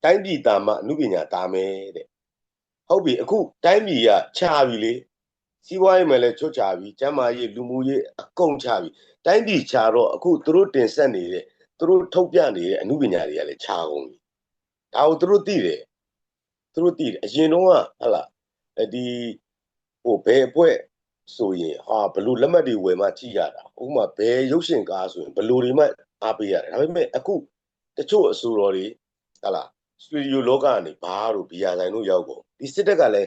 တိုင်းပြည်တာမှအမှုပညာတာမယ်တဲ့ဟုတ်ပြီအခုတိုင်းပြည်ကခြာပြီလေစီးပွားရေးမှာလည်းချွတ်ချပြီကျန်းမာရေးလူမှုရေးအကုန်ခြာပြီတိုင်းပြည်ခြာတော့အခုသူတို့တင်ဆက်နေတဲ့သူတို့ထုတ်ပြနေတဲ့အမှုပညာတွေကလည်းခြာကုန်ပြီဒါကိုသူတို့သိတယ်အရင်တော့ဟလာဒီဟိုဘယ်အဖွဲ့ဆိုရင်ဟာဘလို့လက်မှတ်တွေဝယ်မှကြည့်ရတာဥပမာဘယ်ရုပ်ရှင်ကားဆိုရင်ဘလို့တွေမှအားပေးရတယ်ဒါပေမဲ့အခုတချို့အဆိုတော်တွေဟလာစတူဒီယိုလောကကနေဘာတို့ဘီယာဆိုင်တို့ရောက်ကုန်ဒီစစ်တပ်ကလည်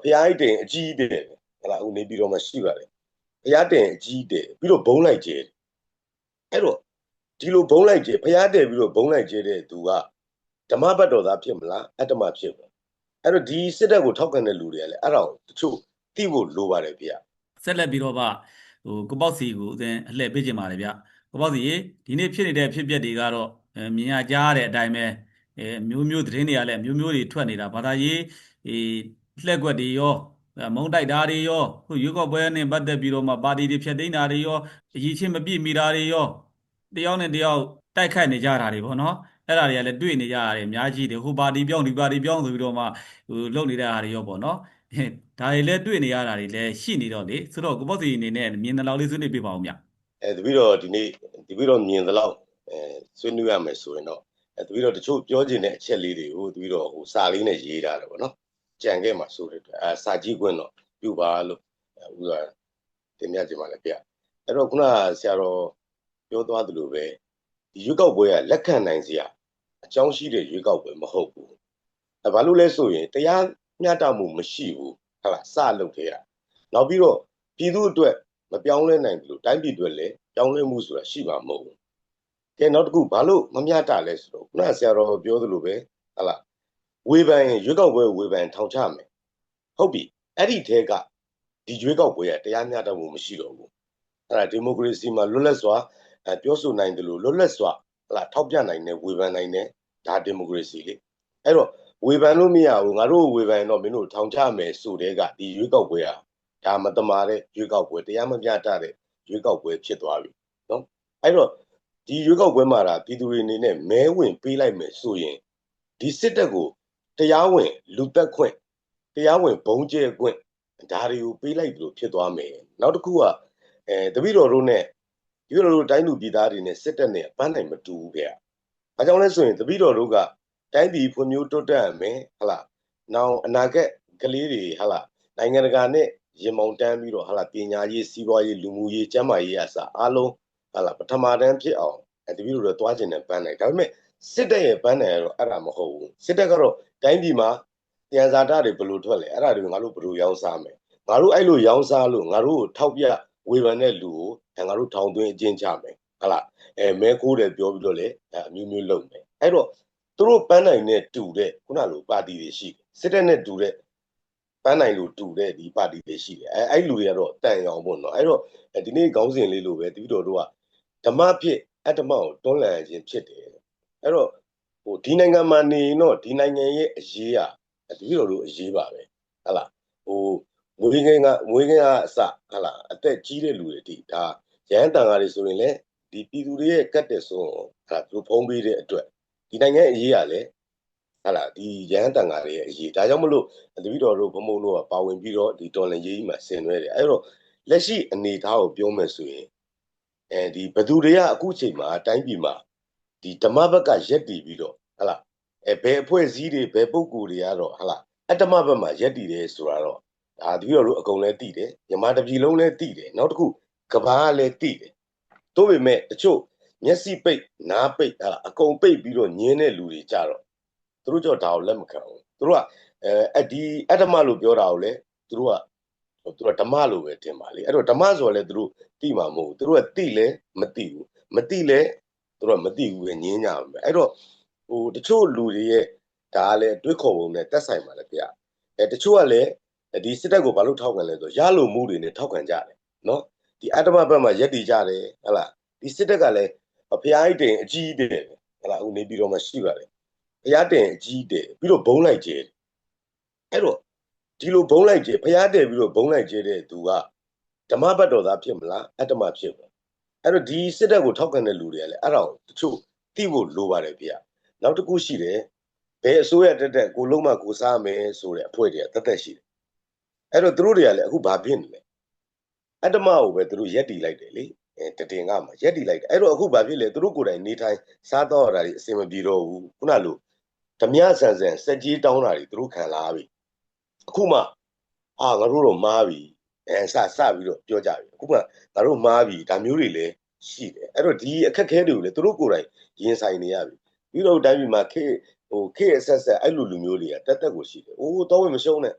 းဖျားအိတ်တင်အကြီးတယ်ဟလာဦးနေပြီးတော့မှရှိပါတယ်ဖျားတင်အကြီးတယ်ပြီးတော့ဘုံလိုက်ကျဲအဲ့တော့ဒီလိုဘုံလိုက်ကျဲဖျားတယ်ပြီးတော့ဘုံလိုက်ကျဲတဲ့သူကဓမ္မဘတ်တော်သားဖြစ်မလားအတ္တမဖြစ်မလားအဲ့တော့ဒီစစ်တပ်ကိုထောက်ခံတဲ့လူတွေကလည်းအဲ့ဒါကိုတချို့သိဖို့လိုပါတယ်ဗျဆက်လက်ပြီးတော့ဗကိုပေါ့စီကိုအအလှည့်ပေးချင်ပါတယ်ဗျကိုပေါ့စီဒီနေ့ဖြစ်နေတဲ့ဖြစ်ပျက်တွေကတော့မြင်ရကြားတဲ့အတိုင်းပဲမျိုးသတင်းတွေကလည်းမျိုးတွေထွက်နေတာဘာသာရေးလှည့်ကွက်တွေရောမုံတိုက်တာတွေရောခုရွေးကောက်ပွဲနဲ့ပတ်သက်ပြီးတော့မှပါတီတွေဖျက်သိမ်းတာတွေရောအရေးချင်းမပြည့်မီတာတွေရောတယောက်နဲ့တယောက်တိုက်ခိုက်နေကြတာတွေပေါ့နော်အဲ့ဒါတွေကလည်းတွေ့နေကြရတယ်အများကြီးတယ်ဟိုပါတီပြောင်းဒီပါတီပြောင်းဆိုပြီးတော့မှလုပ်နေတဲ့ဟာတွေရောပေါ့နော်ဒါတွေလည်းတွေ့နေရတာတွေလည်းရှိနေတော့လေဆိုတော့ကိုပေါ့စီအနေနဲ့မြင်တဲ့လောက်လေးဆွေးနွေးပြပါဦးဗျတပည့်တော်ဒီနေ့တပည့်တော်မြင်သလောက်ဆွေးနွေးရမယ်ဆိုရင်တော့တပည့်တော်တချို့ပြောချင်တဲ့အချက်လေးတွေကိုတပည့်တော်ဟိုစာလေးနဲ့ရေးထားတယ်ပေါ့နော်ကြံခဲ့မှာဆိုတဲ့အတွက်စာကြည့်ခွင့်တော့ပြုပါလို့ဥစွာတင်ပြချင်ပါလေဗျအဲ့တော့ခုနဆရာတော်ပြောသွားသလိုပဲဒီရွေးကောက်ပွဲကလက်ခံနိုင်စရာအကြောင်းရှိတဲ့ရွေးကောက်ပွဲမဟုတ်ဘူးဘာလို့လဲဆိုရင်တရားမျှတမှုမရှိဘူးဟုတ်လားစလုပ်ခဲ့ရနောက်ပြီးတော့ပြည်သူအတွက်မပြောင်းလဲနိုင်ဘူးလို့တိုင်းပြည်အတွက်လည်းပြောင်းလဲမှုဆိုတာရှိမှာမဟုတ်ဘူးကဲနောက်တစ်ခုဘာလို့မမျှတလဲဆိုတော့ခုနဆရာတော်ပြောသလိုပဲဟုတ်လားဝေဖန်ရွေးကောက်ပွဲဝေဖန်ထောင်ချမယ်ဟုတ်ပြီအဲ့ဒီထဲကဒီရွေးကောက်ပွဲကတရားမျှတမှုမရှိတော့ဘူးအဲ့ဒါဒီမိုကရေစီမှာလွတ်လပ်စွာပြောဆိုနိုင်တယ်လို့လွတ်လပ်စွာဟုတ်လားထောက်ပြနိုင်တယ်ဝေဖန်နိုင်တယ်ဒါဒီမိုကရေစီလေအဲ့တော့ဝေဖန်လို့မရဘူးငါတို့ဝေဖန်တော့မင်းတို့ထောင်ချမယ်ဆိုတဲ့ကဒီရွေးကောက်ပွဲဟာဒါမတမာတဲ့ရွေးကောက်ပွဲတရားမမျှတတဲ့ရွေးကောက်ပွဲဖြစ်သွားပြီနော်အဲ့တော့ဒီရွေးကောက်ပွဲမှာဒါပြည်သူတွေအနေနဲ့မဲဝင်ပေးလိုက်မယ်ဆိုရင်ဒီစစ်တပ်ကိုတရားဝင်လူသက်ခွင့်တရားဝင်ဘုံကျဲခွင့်ဒါတွေကိုပေးလိုက်လို့ဖြစ်သွားမယ်နောက်တစ်ခုကတပည့်တော်တို့နဲ့တပည့်တော်တို့တိုင်းလူပြည်သားတွေနဲ့စစ်တပ်နဲ့ပန်းနိုင်မတူဘူးဗျ။ဘာကြောင့်လဲဆိုရင်တပည့်တော်တို့ကတိုင်းပြည်ဖွံ့ဖြိုးတိုးတက်ရမယ်ဟလား။နောက်အနာဂတ်ကလေးတွေဟလားနိုင်ငံတကာနဲ့ရင်မောင်တန်းပြီးတော့ဟလားပညာရေးစီးပွားရေးလူမှုရေးကျန်းမာရေးအစအားလုံးဟလားပထမတန်းဖြစ်အောင်တပည့်တော်တို့သွားကျင်တဲ့ပန်းနိုင်ဒါပေမဲ့စစ်တပ်ရဲ့ပန်းနိုင်ကတော့အဲ့ဒါမဟုတ်ဘူးစစ်တပ်ကတော့တိုင်းပြည်မှာပြန်စားတာတွေဘယ်လိုထွက်လဲအဲ့ဒါတွေငါတို့ဘယ်လိုရောင်းစားမယ်ငါတို့အဲ့လိုရောင်းစားလို့ငါတို့ကိုထောက်ပြဝေဖန်တဲ့လူကိုငါတို့ထောင်သွင်းအကျဉ်းချမယ်ဟလားမဲခိုးတယ်ပြောပြီးတော့လေအမျိုးမျိုးလုပ်မယ်အဲ့တော့သူတို့ပန်းနိုင်နဲ့တူတဲ့ခုနလိုပါတီတွေရှိတယ်စစ်တပ်နဲ့တူတဲ့ပန်းနိုင်လို့တူတဲ့ဒီပါတီတွေရှိတယ်အဲ့လူတွေကတော့တန်ရောင်ပေါ့နော်အဲ့တော့ဒီနေ့ခေါင်းစဉ်လေးလိုပဲတပည့်တော်တို့ကဓမ္မဖြစ်အတ္တမကိုတွန်းလှန်ခြင်းဖြစ်တယ်အဲ့တော့ဟိုဒီနိုင်ငံမှာနေတော့ဒီနိုင်ငံရဲ့အရေးอ่ะတပည့်တော်တို့အရေးပါပဲဟလားဟိုမွေးခင်းကအစဟလာအသက်ကြီးတဲ့လူတွေဒီဒါရဟန်းတန်ဃာတွေဆိုရင်လည်းဒီပြည်သူတွေရဲ့ကတ်တဲ့ဆုံးဟလာသူဖုံးပေးတဲ့အတွက်ဒီနိုင်ငံအရေးကလည်းဟလာဒီရဟန်းတန်ဃာတွေရဲ့အရေးဒါကြောင့်မလို့တပည့်တော်တို့ဘုံဘုံတို့ကပါဝင်ပြီးတော့ဒီတော်လန်ရေးကြီးမှာဆင်နွှဲတယ်အဲ့တော့လက်ရှိအနေအထားကိုပြောမယ်ဆိုရင်ဒီဘသူတွေကအခုချိန်မှာတိုင်းပြည်မှာဒီဓမ္မဘက်ကရက်တည်ပြီးတော့ဟလာဘယ်အဖွဲ့အစည်းတွေဘယ်ပုဂ္ဂိုလ်တွေကတော့ဟလာအတ္တမဘက်မှာရက်တည်တယ်ဆိုတာတော့ဒါတပည့်တော်တို့အကုန်လည်းသိတယ်မြန်မာတပြည်လုံးလည်းသိတယ်နောက်တစ်ခုကဘာကလည်းသိတယ်သို့ပေမဲ့တချို့မျက်စိပိတ်နားပိတ်အကုန်ပိတ်ပြီးတော့ညင်းတဲ့လူတွေကြတော့သူတို့ကြောင့်ဒါကိုလက်မခံဘူးသူတို့ကဒီအတ္တမလို့ပြောတာကိုလည်းသူတို့ကဓမ္မလို့ပဲထင်ပါလေအဲ့တော့ဓမ္မဆိုလည်းသူတို့သိမှာမဟုတ်ဘူးသူတို့ကသိလဲမသိဘူးမသိလဲသူတို့ကမသိဘူးပဲညင်းကြမှာအဲ့တော့ဟိုတချို့လူတွေရဲ့ဒါကလည်းတွေးခေါ်ပုံနဲ့တက်ဆိုင်ပါလေဗျတချို့ကလည်းဒီစစ်တပ်ကိုဘာလို့ထောက်ခံလဲဆိုရလိုမှုတွေနဲ့ထောက်ခံကြတယ်နော်ဒီအတ္တမဘက်မှာရက်တည်ကြတယ်ဟလားဒီစစ်တပ်ကလည်းဖျားအိတ်တင်အကြီးတယ်ဟလားဦးနေပြီးတော့မှရှိပါတယ်ဖျားတင်အကြီးတယ်ပြီးတော့ဘုံလိုက်ကျဲအဲ့တော့ဒီလိုဘုံလိုက်ကျဲဖျားတယ်ပြီးတော့ဘုံလိုက်ကျဲတဲ့သူကဓမ္မဘတ်တော်သားဖြစ်မလားအတ္တမဖြစ်မလားအဲ့တော့ဒီစစ်တပ်ကိုထောက်ခံတဲ့လူတွေကလည်းအဲ့ဒါကိုတချို့သိဖို့လိုပါတယ်ဗျနောက်တစ်ခုရှိတယ် ဘယ်အစိုးရတက်တက်ကိုလုံးမကိုစားမယ်ဆိုတဲ့အဖွဲ့တွေကတက်တက်ရှိတယ်အဲ့တော့သူတို့တွေကလည်းအခုဘာဖြစ်နေလဲအတ္တမကိုပဲသူတို့ရက်တီလိုက်တယ်လေတတင်ကမှာရက်တီလိုက်တယ်အဲ့တော့အခုဘာဖြစ်လဲသူတို့ကိုယ်တိုင်နေထိုင်စားတော့ရတာတွေအဆင်မပြေတော့ဘူးခုနလိုဓမြဆန်ဆန်စက်ကြီးတောင်းတာတွေသူတို့ခံလာပြီအခုမှငါတို့တော့မားပြီစပြီးတော့ပြောကြပြီအခုမှငါတို့မားပြီဒါမျိုးတွေလည်းရှိတယ်အဲ့တော့ဒီအခက်အခဲတွေကိုလည်းသူတို့ကိုယ်တိုင်ရင်ဆိုင်နေရပြီပြီးတော့တိုင်းပြည်မှာခေအဆက်ဆက်အဲ့လိုလူမျိုးတွေကတက်တက်ကိုရှိတယ်တော့ဝင်မရှုံးနဲ့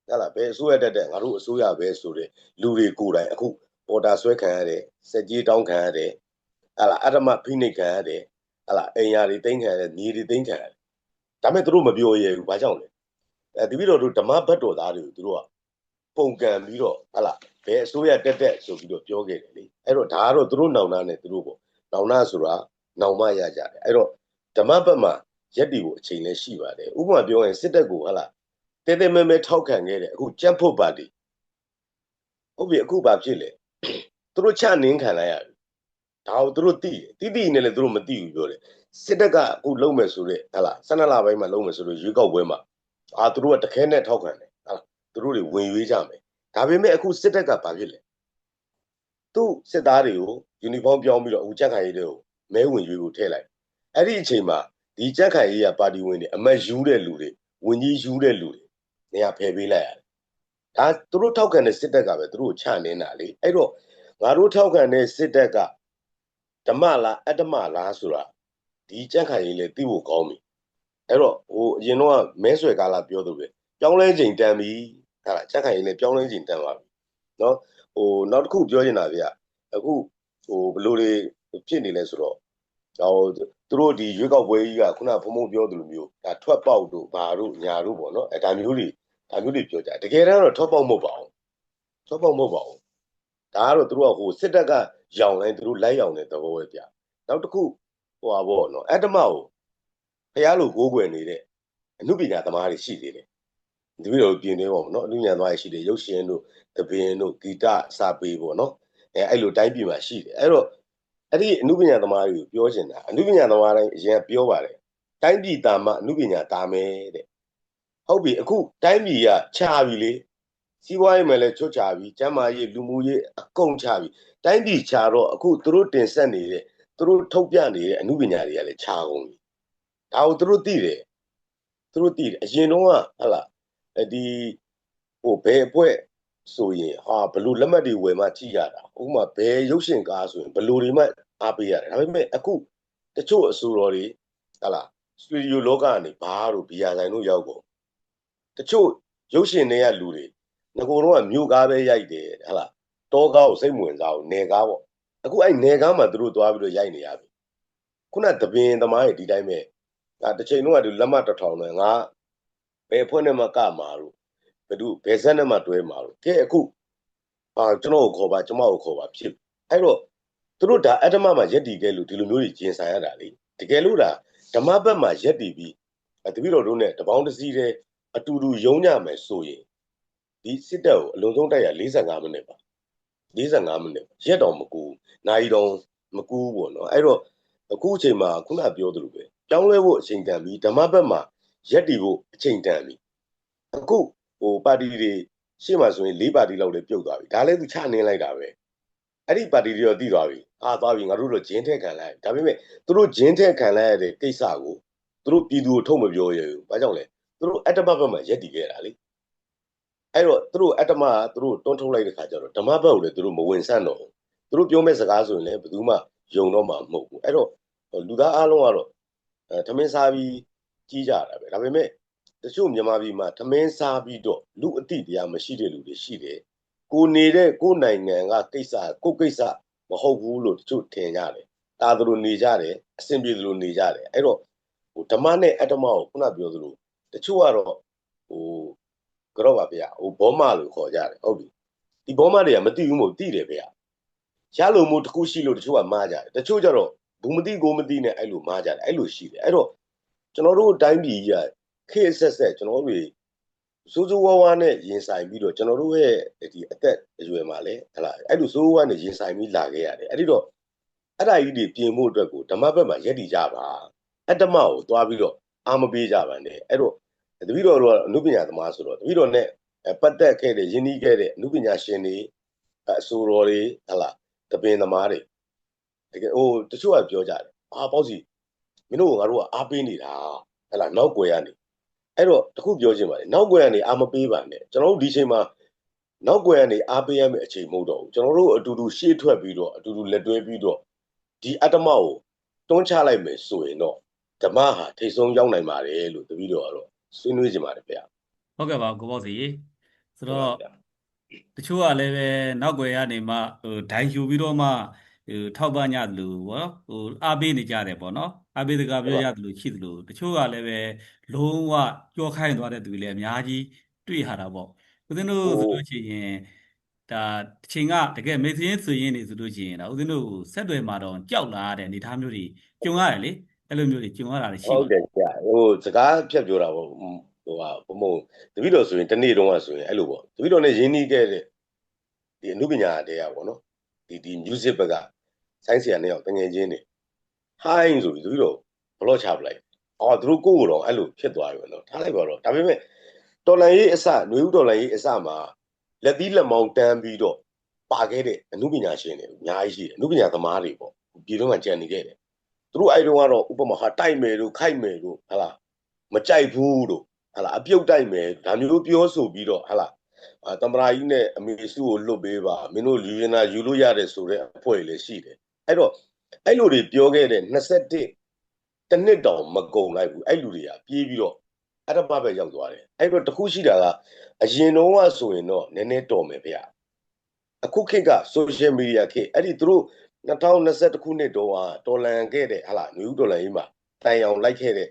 ဟာလားဘယ်အစိုးရတက်တက်ငါတို့အစိုးရပဲဆိုတဲ့လူတွေကိုယ်တိုင်အခုပေါ်တာဆွဲခံရတယ်စက်ကြီးတောင်းခံရတယ်ဟာလားအတ္တမဖိနှိပ်ခံရတယ်ဟာလားအိမ်ယာတွေတင်းခံရတယ်မြေတွေတင်းခံရတယ်ဒါမဲ့သူတို့မပြောရဘူးဘာကြောင့်လဲဒီပြီးတော့ဓမ္မဘတ်တော်သားတွေကိုသူတို့ကပုံကံပြီးတော့ဟာလားဘယ်အစိုးရတက်တက်ဆိုပြီးတော့ပြောခဲ့တယ်လေအဲ့တော့ဒါကတော့သူတို့နောင်နာနဲ့သူတို့ပေါ့နောင်နာဆိုတာနောင်မရကြတယ်အဲ့တော့ဓမ္မဘတ်မှာရက်တီကိုအချိန်လည်းရှိပါတယ်ဥပမာပြောရင်စစ်တပ်ကိုဟာလားတဲတဲမဲမဲထောက်ခံခဲ့တယ်အခုကြက်ဖို့ပါတီဟုတ်ပြီအခုဘာဖြစ်လဲသူတို့ချနင်းခံလိုက်ရပြီဒါကိုသူတို့သိတယ်နဲ့လည်းသူတို့မသိဘူးပြောတယ်စစ်တပ်ကအခုလုံးမယ်ဆိုတဲ့ဟာလား12လပိုင်းမှာလုံးမယ်ဆိုလို့ရွေးကောက်ပွဲမှာသူတို့ကတခဲနဲ့ထောက်ခံတယ်ဟာလားသူတို့တွေဝင်ရွေးကြမယ်ဒါပေမဲ့အခုစစ်တပ်ကဘာဖြစ်လဲသူ့စစ်သားတွေကိုယူနီဖောင်းပြောင်းပြီးတော့အခုကြက်ခိုင်ရေးတွေကိုမဲဝင်ရွေးကိုထည့်လိုက်အဲ့ဒီအချိန်မှာဒီကြက်ခိုင်ရေးကပါတီဝင်တွေအမတ်ယူတဲ့လူတွေဝင်ကြီးယူတဲ့လူတွေနေရာဖယ်ပေးလိုက်ရတယ်ဒါသူတို့ထောက်ခံတဲ့စစ်တပ်ကပဲသူတို့ချနေတာလေအဲ့တော့ငါတို့ထောက်ခံတဲ့စစ်တပ်ကဓမ္မလားအတ္တမလားဆိုတာဒီကြက်ခိုင်ရေးလေသိဖို့ကောင်းပြီအဲ့တော့အရင်တော့မဲဆွယ်ကာလပြောသူပဲပြောင်းလဲချိန်တန်ပြီဟာလားကြက်ခိုင်ရေးလေပြောင်းလဲချိန်တန်ပါပြီနော်နောက်တစ်ခုပြောချင်တာဗျအခုဘလို့တွေဖြစ်နေလဲဆိုတော့သူတို့ဒီရွေးကောက်ပွဲကြီးကခုနဖုံဖုံပြောသလိုမျိုးဒါထွက်ပေါက်တို့ဘာတို့ညာတို့ပေါ့နော်ဒါမျိုးတွေပြောကြတကယ်တမ်းတော့ထွက်ပေါက်မဟုတ်ပါဘူးထွက်ပေါက်မဟုတ်ပါဘူးဒါကတော့သူတို့ကစစ်တပ်ကရောင်လိုက်သူတို့လိုက်ရောင်တဲ့သဘောပဲဗျနောက်တစ်ခုပါပေါ့နော်အတ္တမကိုဖျားလို့ကိုးကွယ်နေတဲ့အမှုပညာသမားတွေရှိသေးတယ်ဒီလိုပြင်နေပေါ့နော်အမှုပညာသမားတွေရှိတယ်ရုပ်ရှင်တို့သပင်တို့ဂီတစာပေပေါ့နော်အဲ့လိုတိုင်းပြည်မှာရှိတယ်အဲ့တော့အဲ့ဒီအမှုပညာသမားတွေကိုပြောချင်တာအမှုပညာသမားတိုင်းအရင်ပြောပါတယ်တိုင်းပြည်တာမှအမှုပညာတာမယ်တဲ့ဟုတ်ပြီအခုတိုင်းပြည်ကခြာပြီလေစီးပွားရေးမှာလည်းချွတ်ချပြီကျန်းမာရေးလူမှုရေးအကုန်ခြာပြီတိုင်းပြည်ခြာတော့အခုသူတို့တင်ဆက်နေတဲ့သူတို့ထုတ်ပြနေတဲ့အမှုပညာတွေကလည်းခြာကုန်ပြီဒါကိုသူတို့သိတယ်အရင်တော့ဟာလားဒီဘယ်အဖွဲ့ဆိုရင်ဘလူလက်မှတ်တွေဝယ်မှကြည့်ရတာဥပမာဘယ်ရုပ်ရှင်ကားဆိုရင်ဘလူတွေမှအားပေးရတယ်ဒါပေမဲ့အခုတချို့အဆိုတော်တွေဟာလားစတူဒီယိုလောကကနေဘားတို့ဘီယာဆိုင်တို့ရောက်ကုန်တချို့ရုပ်ရှင်တွေကလူတွေငကိုတော့မြို့ကားပဲရိုက်တယ်ဟာလားတောကားကိုစိတ်ဝင်စားအောင်နယ်ကားပေါ့အခုအဲ့နယ်ကားမှာသူတို့သွားပြီးတော့ရိုက်နေရပြီခုနသပင်သမားတွေဒီတိုင်းပဲတစ်ချိန်လုံးကဒီလက်မှတ်1000နဲ့ငါဘယ်ဖွဲ့နဲ့မှကမှာလို့ဘယ်ဆက်နဲ့မှတွဲမှာလို့ကဲအခုကျွန်တော်ကိုခေါ်ပါကျွန်မကိုခေါ်ပါဖြစ်အဲ့တော့သူတို့ဒါအတ္တမမှာရက်တည်ခဲ့လို့ဒီလိုမျိုးကြီးကျင်ဆိုင်ရတာလေတကယ်လို့ဒါဓမ္မဘက်မှာရက်တည်ပြီးတပည့်တော်တို့နဲ့တပေါင်းတစည်းတဲ့အတူတူယုံကြမယ်ဆိုရင်ဒီစစ်တပ်ကိုအလုံးစုံတိုက်ရ45မိနစ်ပါ45မိနစ်ရက်တော်မကူနိုင်တော်မကူပေါ့နော်အဲ့တော့အခုအချိန်မှာခုနပြောသလိုပဲပြောင်းလဲဖို့အချိန်တန်ပြီးဓမ္မဘက်မှာရက်တည်ဖို့အချိန်တန်ပြီးအခုပါတီတွေရှေ့မှာဆိုရင်4ပါတီလောက်လည်းပြုတ်သွားပြီဒါလည်းသူချနင်းလိုက်တာပဲအဲ့ဒီပါတီတွေတော့တည်သွားပြီသွားပြီငါတို့တော့ဂျင်းထက်ခံလိုက်ဒါပေမဲ့သူတို့ဂျင်းထက်ခံလိုက်ရတဲ့ကိစ္စကိုသူတို့ပြည်သူကိုထုတ်မပြောရဘူးဘာကြောင့်လဲသူတို့အတ္တမဘက်မှာရက်တည်ခဲ့တာလေအဲ့တော့သူတို့အတ္တမသူတို့တွန်းထုတ်လိုက်တဲ့ခါကျတော့ဓမ္မဘက်ကိုလည်းသူတို့မဝင်ဆန့်တော့ဘူးသူတို့ပြောမဲ့စကားဆိုရင်လည်းဘယ်သူမှယုံတော့မှာမဟုတ်ဘူးအဲ့တော့လူသားအားလုံးကတော့ထမင်းစားပြီးကြီးကြတာပဲဒါပေမဲ့တချို့မြန်မာပြည်မှာထမင်းစားပြီးတော့လူအတိတရားမရှိတဲ့လူတွေရှိတယ်ကိုနေတဲ့ကိုနိုင်ငံကကိစ္စမဟုတ်ဘူးလို့တချို့ထင်ကြတယ်တာသလိုနေကြတယ်အဆင်ပြေသလိုနေကြတယ်အဲ့တော့ဓမ္မနဲ့အတ္တမကိုခုနပြောသလိုတချို့ကတော့ကြောက်ပါဗျာဘောမလို့ခေါ်ကြတယ်ဟုတ်ပြီဒီဘောမတွေကမသိဘူးမို့သိတယ်ဗျာရလို့မို့တခုရှိလို့တချို့ကမားကြတယ်တချို့ကျတော့ဘူးမသိကိုမသိနဲ့အဲ့လိုမားကြတယ်အဲ့လိုရှိတယ်အဲ့တော့ကျွန်တော်တို့တိုင်းပြည်ကြီးကခေတ်ဆက်ကျွန်တော်တို့စိုးစိုးဝါးဝါးနဲ့ရင်ဆိုင်ပြီးတော့ကျွန်တော်တို့ရဲ့ဒီအသက်အရွယ်မှာလည်းဟလာအဲ့လိုစိုးဝါးနဲ့ရင်ဆိုင်ပြီးလာခဲ့ရတယ်အဲ့ဒီတော့အဲ့ဒါကြီးတွေပြင်ဖို့အတွက်ကိုဓမ္မဘက်မှာရက်တည်ကြပါအတ္တမကိုသွားပြီးတော့ အားမပေးကြပါနဲ့အဲ့တော့တပည့်တော်တို့ကအနုပညာသမားဆိုတော့တပည့်တော်နဲ့ပတ်သက်ခဲ့တဲ့ယဉ်နီးခဲ့တဲ့အနုပညာရှင်တွေအဆိုတော်တွေဟလာတပင်သမားတွေတကယ်တချို့ကပြောကြတယ်ပေါ့စီမင်းတို့ကငါတို့ကအားပေးနေတာဟလာနောက်ွယ်ကနေအဲ့တော့တခုပြောချင်ပါတယ်နောက်ွယ်ကနေအားမပေးပါနဲ့ကျွန်တော်တို့ဒီချိန်မှာနောက်ွယ်ကနေအားပေးရမယ့်အချိန်မဟုတ်တော့ဘူးကျွန်တော်တို့အတူတူရှေ့ထွက်ပြီးတော့အတူတူလက်တွဲပြီးတော့ဒီအတ္တမကိုတွန်းချလိုက်မယ်ဆိုရင်တော့ဓမ္မဟာထိတ်ဆုံးရောက်နိုင်ပါတယ်လို့တပည့်တော်ကတော့ဆွေးနွေးကြပါတယ်ဗျာဟုတ်ကဲ့ပါကိုပေါ့စီဆိုတော့ ဗျာတချို့ကလည်းပဲနောက်ွယ်ကနေမှဒိုင်ယူပြီးတော့မှထောက်ပံ့ကြသလိုပေါ့အားပေးနေကြတယ်ပေါ့နော်အားပေးစကားပြောကြသလိုရှိသလိုတချို့ကလည်းပဲလုံးဝကြောခိုင်းသွားတဲ့သူတွေလည်းအများကြီးတွေ့ရတာပေါ့ဦးဇင်းတို့ဆိုလို့ရှိရင်ဒါတစ်ချိန်ကတကယ်မိတ်ဆွေဆိုရင်နေဆိုလို့ရှိရင်ဒါဦးဇင်းတို့ဆက်သွယ်မှာတော့ကြောက်လာတဲ့အနေအထားမျိုးတွေကြုံရတယ်လေအဲ့လိုမျိုးတွေကြုံရတာရှိဟုတ်တယ်ဗျာစကားဖြတ်ပြောတာပေါ့ဘုံတပည့်တော်ဆိုရင်တနေ့တုန်းကဆိုရင်အဲ့လိုပေါ့တပည့်တော်နဲ့ရင်းနှီးခဲ့တဲ့ဒီအနုပညာတရားပေါ့နော်ဒီ music ဘက်ကဆိုင်းဆရာနှစ်ယောက်တငယ်ချင်းတွေဟိုင်းဆိုပြီးတပည့်တော်ဘလော့ချပလိုက်သူတို့ကိုယ့်ကိုယ်တော့အဲ့လိုဖြစ်သွားပြီနော်ထားလိုက်ပါတော့ဒါပေမဲ့တော်လန်ရေးအစຫນွေဦးတော်လန်ရေးအစမှာလက်သီးလက်မောင်းတန်းပြီးတော့ပါခဲ့တဲ့အနုပညာရှင်တွေအများကြီးရှိတယ်အနုပညာသမားတွေပေါ့ဒီတော့ကကြံနေခဲ့တယ်သူတို့အဲ့တုန်းကတော့ဥပမာဟာတိုက်မယ်တို့ခိုက်မယ်တို့ဟလာမကြိုက်ဘူးတို့ဟလာအပြုတ်တိုက်မယ်ဒါမျိုးပြောဆိုပြီးတော့ဟလာတမရာကြီးနဲ့အမေစုကိုလွတ်ပေးပါမင်းတို့လူရင်နာယူလို့ရတယ်ဆိုတဲ့အဖွဲ့လည်းရှိတယ်အဲ့တော့အဲ့လိုတွေပြောခဲ့တဲ့21တနှစ်တောင်မကုန်လိုက်ဘူးအဲ့လူတွေကပြေးပြီးတော့အတ္တပပဲရောက်သွားတယ်အဲ့တော့တခုရှိတာကအရင်တော့ကဆိုရင်တော့နည်းနည်းတော်မယ်ဗျအခုခေတ်က social media ခေတ်အဲ့ဒီသူတို့2021ခုနှစ်တော့တော်လန်ခဲ့တဲ့ဟလာနယူးတော်လန်ကြီးမှာတိုင်အောင်လိုက်ခဲ့တဲ့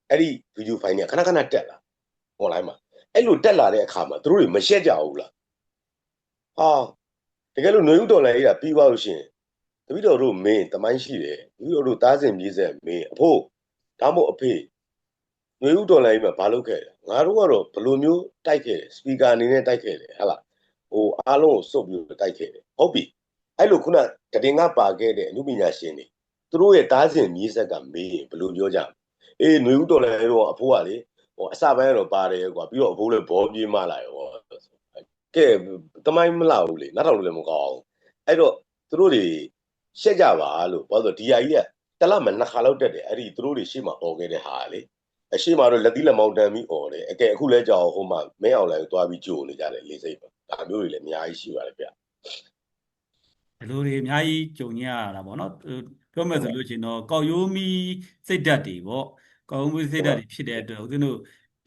အဲ့ဒီဗီဒီယိုဖိုင်တွေကခဏခဏတက်လာ online မှာအဲ့လိုတက်လာတဲ့အခါမှာသူတို့တွေမရှက်ကြဘူးလားတကယ်လို့နယူးတော်လန်ကြီးကပြီးသွားလို့ရှိရင်တပည့်တော်တို့မင်းတမိုင်းရှိတယ်တပည့်တော်တို့သားစဉ်မြေးဆက်မင်းအဖို့ဒါမှမဟုတ်အဖေနယူးတော်လန်ကြီးမှာဘာလုပ်ခဲ့လဲငါတို့ကတော့ဘလိုမျိုးတိုက်ခဲ့တယ်စပီကာအနေနဲ့တိုက်ခဲ့တယ်ဟလာအားလုံးကိုစုပ်ပြီးတိုက်ခဲ့တယ်ဟုတ်ပြီအဲ့လိုခုနတတင်ကပါခဲ့တဲ့အမှုပညာရှင်တွေသူတို့ရဲ့တားစဉ်မြေးဆက်ကမေးရင်ဘယ်လိုပြောကြမလဲနွေဦးတော်လည်းတော့အဖိုးကလေအစပိုင်းကတော့ပါတယ်ကွာပြီးတော့အဖိုးလည်းဘောပြေးမလာရောကဲတမိုင်းမလာဘူးလေနောက်ထောင်လည်းမကောင်းအောင်အဲ့တော့သူတို့တွေရှက်ကြပါလို့ဘာလို့ဒီယာကြီးကတလမှ2ခါလောက်တက်တယ်အဲ့ဒီသူတို့တွေရှေ့မှာអော်ခဲ့တဲ့ဟာလေအရှိမတော့လက်သီးလက်မောင်းတန်းပြီးអော်တယ်အခုလဲကြောက်ဟိုမှာမင်းအောင်လည်းသွားပြီးကြိုနေကြတယ်လေးစိတ်ပါဒါမျိုးတွေလည်းအများကြီးရှိပါတယ်ဗျဒီလိုတွေအများကြီးကြုံရတာပေါ့နော်ပြောမယ်ဆိုလို့ရှိရင်တော့ကောက်ရိုးမီစိတ်ဓာတ်တွေပေါ့ကောက်ရိုးမီစိတ်ဓာတ်တွေဖြစ်တဲ့အတွက်ဦးဇင်းတို့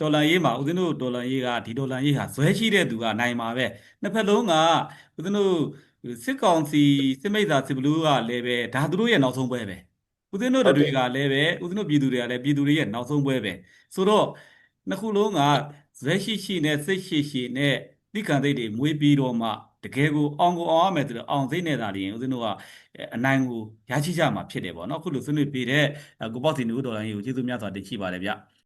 တော်လန်ရေးမှာဦးဇင်းတို့တော်လန်ရေးကဒီတော်လန်ရေးဟာဇွဲရှိတဲ့သူကနိုင်မှာပဲနှစ်ဖက်လုံးကဦးဇင်းတို့စစ်ကောင်စီစစ်မိတ်သာစစ်ဘလူးကလည်းပဲဒါသူတို့ရဲ့နောက်ဆုံးပွဲပဲဦးဇင်းတို့တွေကလည်းပဲဦးဇင်းတို့ပြည်သူတွေကလည်းပြည်သူတွေရဲ့နောက်ဆုံးပွဲပဲဆိုတော့နှစ်ခုလုံးကဇွဲရှိနဲ့စိတ်ရှိနဲ့တိခံသိတွေမွေးပြီးတော့မှတကယ်ကိုအောင်ကိုအောင်ရမယ်ဆိုတော့အောင်စိတ်နဲ့သာလျင်ဦးဇင်းတို့ကအနိုင်ကိုရရှိကြမှာဖြစ်တယ်ပေါ့နော်အခုလိုဆွေးနွေးပေးတဲ့ကိုပေါ့စီနူဒေါ်လာကြီးကိုကျေးဇူးများစွာတင်ရှိပါတယ်ဗျ